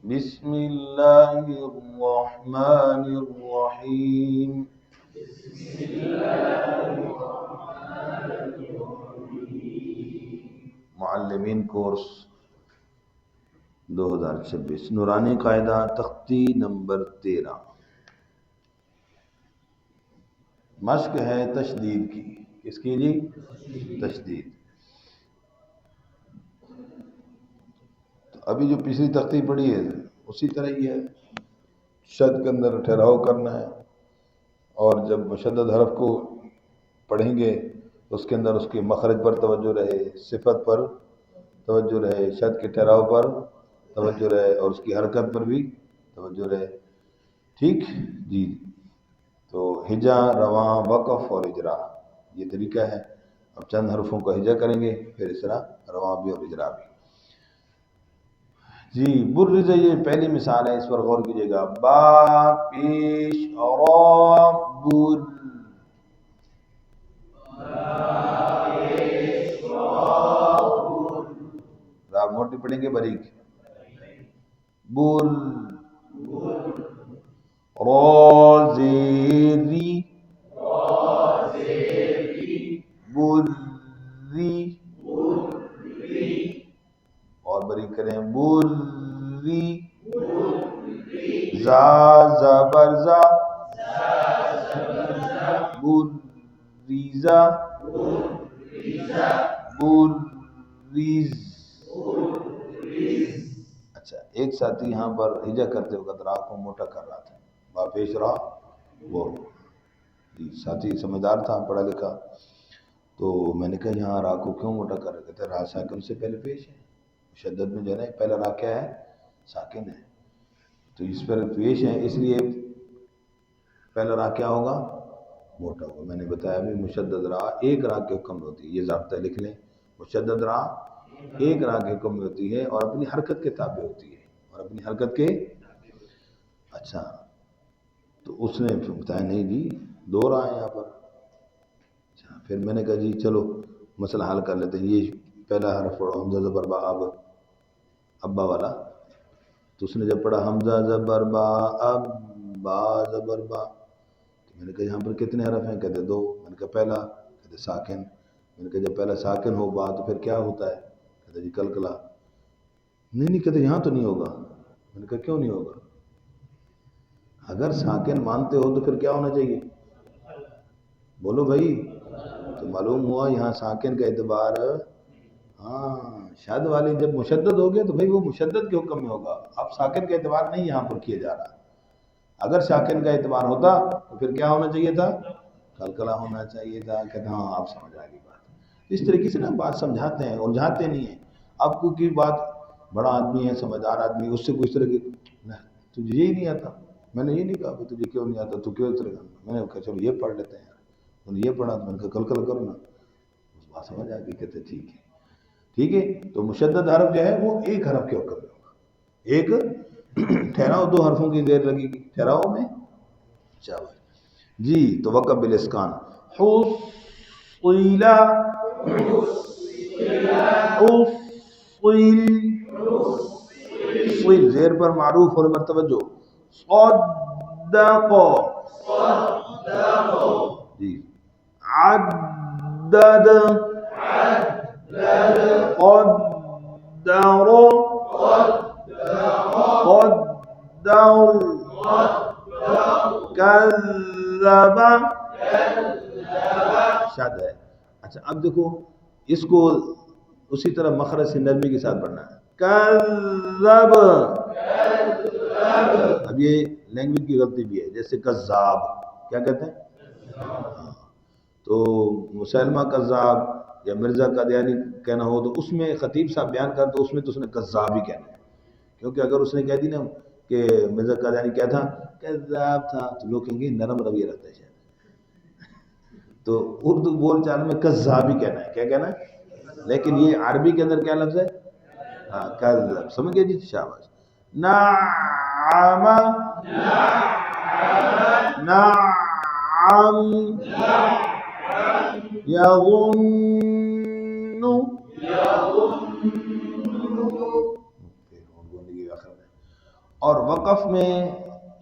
بسم اللہ الرحمن الرحیم. معلمین کورس 2026 نورانی قاعدہ تختی نمبر 13. مشق ہے تشدید کی. کس کی جی؟ تشدید. تو ابھی جو پچھلی تختی پڑھی ہے اسی طرح ہی ہے. شد کے اندر ٹھہراؤ کرنا ہے، اور جب مشدد حرف کو پڑھیں گے اس کے اندر اس کے مخرج پر توجہ رہے، صفت پر توجہ رہے، شد کے ٹھہراؤ پر توجہ رہے، اور اس کی حرکت پر بھی توجہ رہے. ٹھیک جی. تو ہجا، رواں، وقف اور اجرا یہ طریقہ ہے. اب چند حرفوں کا ہجا کریں گے، پھر اس طرح رواں بھی اور اجرا بھی. جی برز، یہ پہلی مثال ہے، اس پر غور کیجیے گا. با پیش اور بر. را موٹی پڑھیں گے باریک. بر. را زیری. بری. اور باریک کریں. بری. زا زبر زا. بریزا. بریز. اچھا، ایک ساتھی یہاں پر ہجا کرتے وقت را کو موٹا کر رہا تھا. با پیش را وہ جی ساتھی سمجھدار تھا، پڑھا لکھا. تو میں نے کہا یہاں را کو کیوں موٹا کر رہے؟ کہتے را ساکن سے پہلے پیش ہے. شدت میں جو ہے نا پہلا را کیا ہے؟ ساکن ہے. تو اس پر پیش ہے، اس لیے پہلا را کیا ہوگا؟ موٹا ہوگا. میں نے بتایا بھی مشدد را ایک را کے حکم میں ہوتی ہے. یہ ضابطہ لکھ لیں. مشدد را ایک را کے حکم میں ہوتی ہے اور اپنی حرکت کے تابع ہوتی ہے، اور اپنی حرکت کے. اچھا، تو اس نے بتایا نہیں جی دو را ہیں یہاں پر. اچھا، پھر میں نے کہا جی چلو مسئلہ حل کر لیتے ہیں. یہ پہلا حرف پڑھو حمزہ زبر با اب، ابا والا. تو اس نے جب پڑھا حمزہ زبر با اب با زبر با، تو میں نے کہا یہاں پر کتنے حرف ہیں؟ کہتے دو. میں نے کہا پہلا؟ کہتے ساکن. میں نے کہا جب پہلا ساکن ہو با تو پھر کیا ہوتا ہے؟ کہتے جی کلکلا. نہیں کہتے یہاں تو نہیں ہوگا. میں نے کہا کیوں نہیں ہوگا؟ اگر ساکن مانتے ہو تو پھر کیا ہونا چاہیے؟ بولو بھائی. تو معلوم ہوا یہاں ساکن کا اعتبار، ہاں شد والی جب مشدد ہو گیا تو بھائی وہ مشدد کے حکم میں ہوگا. اب ساکن کا اعتبار نہیں یہاں پر کیا جا رہا. اگر ساکن کا اعتبار ہوتا تو پھر کیا ہونا چاہیے تھا؟ کلکلا ہونا چاہیے تھا. کہتے ہاں آپ سمجھ آ گئی بات. اس طریقے سے نا بات سمجھاتے ہیں، الجھاتے نہیں ہیں. آپ کو کی بات بڑا آدمی ہے، سمجھدار آدمی، اس سے کوئی اس طرح کی تجھے یہی نہیں آتا. میں نے یہ نہیں کہا کہ تجھے کیوں نہیں آتا، تو کیوں اس طرح. میں نے کہا چلو یہ پڑھ لیتے ہیں. انہوں نے یہ پڑھا تو میں نے کہا کلکل کرو نا. بات سمجھ آ گئی. کہتے ٹھیک ہے. ٹھیک ہے. تو مشدد حرف جو ہے وہ ایک حرف کے حکم میں ہوگا. ایک ٹھہراؤ، دو حرفوں کی زیر لگے گی ٹھہراؤ میں. چلو جی. تو وقف بالاسکان. حصیلا. حصیل. صل زیر پر معروف ہونے پر توجہ. صدق. جی. عدد. قدر. قدر. کذب. شد ہے. اچھا اب دیکھو اس کو اسی طرح مخرج سے نرمی کے ساتھ پڑھنا ہے. کذب. اب یہ لینگویج کی غلطی بھی ہے، جیسے کذاب کیا کہتے ہیں؟ ہاں. تو مسلمہ کذاب یا مرزا قادیانی کہنا ہو تو اس میں خطیب صاحب بیان کر تو اس میں تو اس نے کذاب ہی کہنا ہے. کیونکہ اگر اس نے کہہ دی نا کہ مرزا قادیانی کیا تھا؟ کذاب تھا، تو لوگ کہیں گے نرم رویہ رکھتا ہے شاید. تو اردو بول چال میں کذاب ہی کہنا ہے. کیا کہنا ہے؟ لیکن یہ عربی کے اندر کیا لفظ ہے؟ ہاں کذاب. سمجھ گئے جی؟ شاباش. نعم. نعم. یظن. اور وقف میں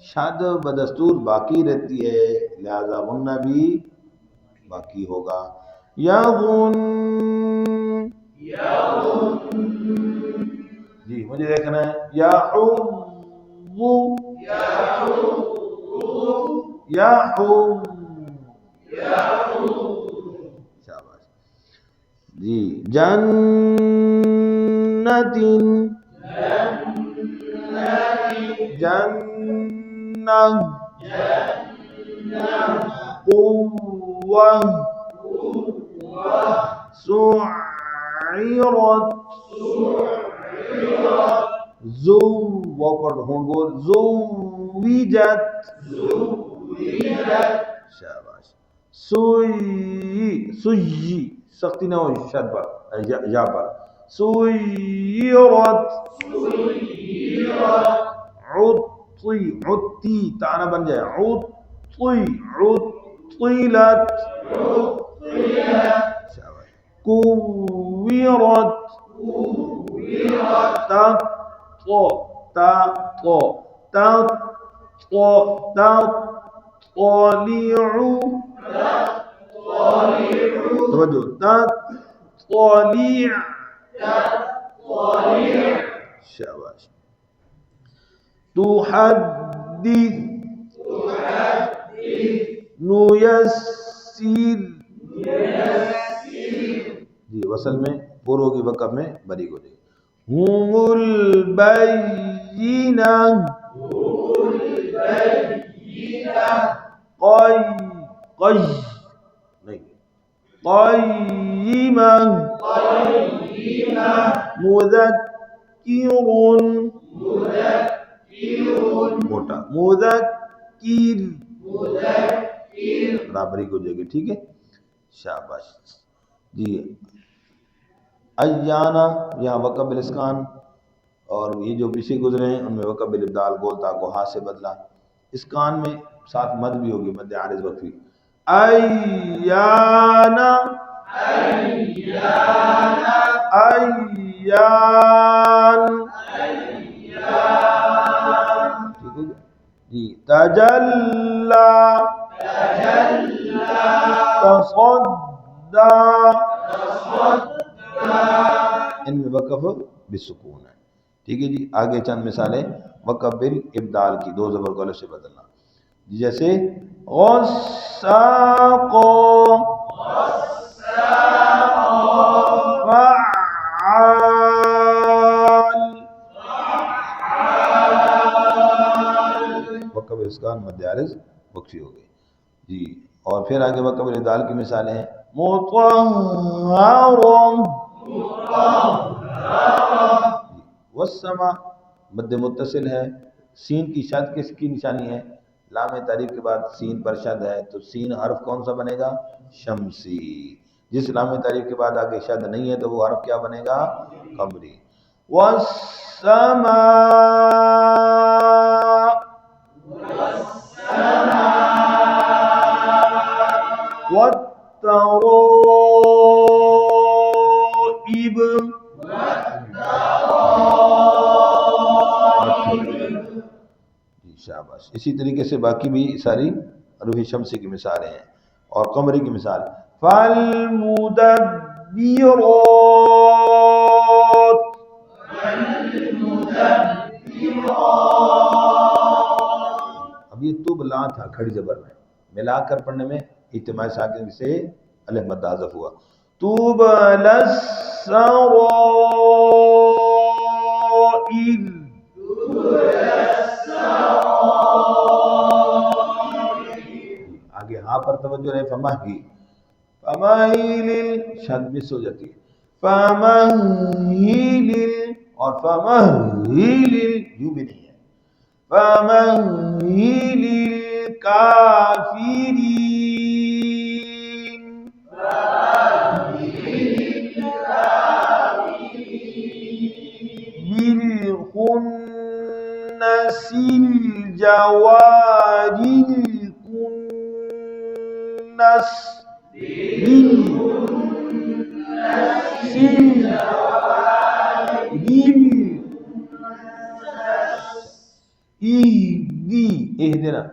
شد بدستور باقی رہتی ہے، لہذا غنہ بھی باقی ہوگا. یغن، جی مجھے دیکھنا ہے. یحض، یحض، شاباش. جی جنت، جنہ، قوہ، سعرت، زو، وہ پر ہوں گول، زوجت، شاباش. سوئی، سوئی، سختی نہ ہو شد پر یا پر. سویرت، عطی، عطی تانا بن جائے، عطی، عطیلت، شاباش. کویرت، تطو، تطو، تطو، تطلع، توجہ، تطلع، شاباش. تحدث، نیسر، جی وصل میں پورو کی وقف میں بریک ہو جائے گی. ہم البینہ، قی، قی نہیں، قیمہ، مذکر، موٹا، مذکر، برابری ہو جائے گی. ٹھیک ہے، شاباش. جی ایانا، یہاں وقف بالاسکان، اور یہ جو پیچھے گزرے ہیں ان میں وقف بالابدال، گول تا کو ہاتھ سے بدلا. اسکان میں ساتھ مد بھی ہوگی، مد عارض وقفی. ایانا، ایان، ٹھیک ہے جی. تجلا، تصدی، ان میں وقف بالسکون ہے. ٹھیک ہے جی. آگے چند مثالیں وقف بالابدال کی، دو زبر کو الف سے بدلنا. جیسے غساق، فعال، وقف بالاسکان مد عارض وقفی ہو گئی. جی اور پھر آگے وقف بالابدال کی مثالیں ہیں. مطہر، والسما مد متصل ہے. سین کی شد کس کی نشانی ہے؟ لام تعریف کے بعد سین پر شد ہے تو سین حرف کون سا بنے گا؟ شمسی. جس لام تعریف کے بعد آگے شد نہیں ہے تو وہ حرف کیا بنے گا؟ قمری. والسماء، والترائب، شاباش. اسی طریقے سے باقی بھی ساری حروف شمسی کی مثالیں ہیں. اور قمری کی مثال فالمدبرات، اب یہ تو بلا تھا کھڑی زبر میں، ملا کر پڑھنے میں اجتماع ساکن سے الف مد حذف ہوا. طوب للسرائر، آگے ہاں پر توجہ رہے. فمہی، فمہیل، شد مس ہو جاتی ہے. فمہیل، اور فمہیل یوں بھی نہیں ہے. فمہیل الکافرین، بالخنس الجوار الكنس، اهدنا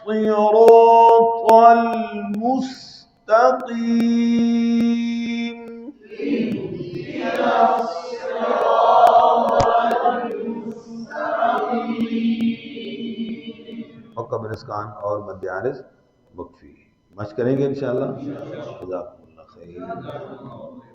الصراط المستقيم. وقبل اسکان اور مد عارض وقفی مشق کریں گے انشاءاللہ. جزاکم اللہ خیر.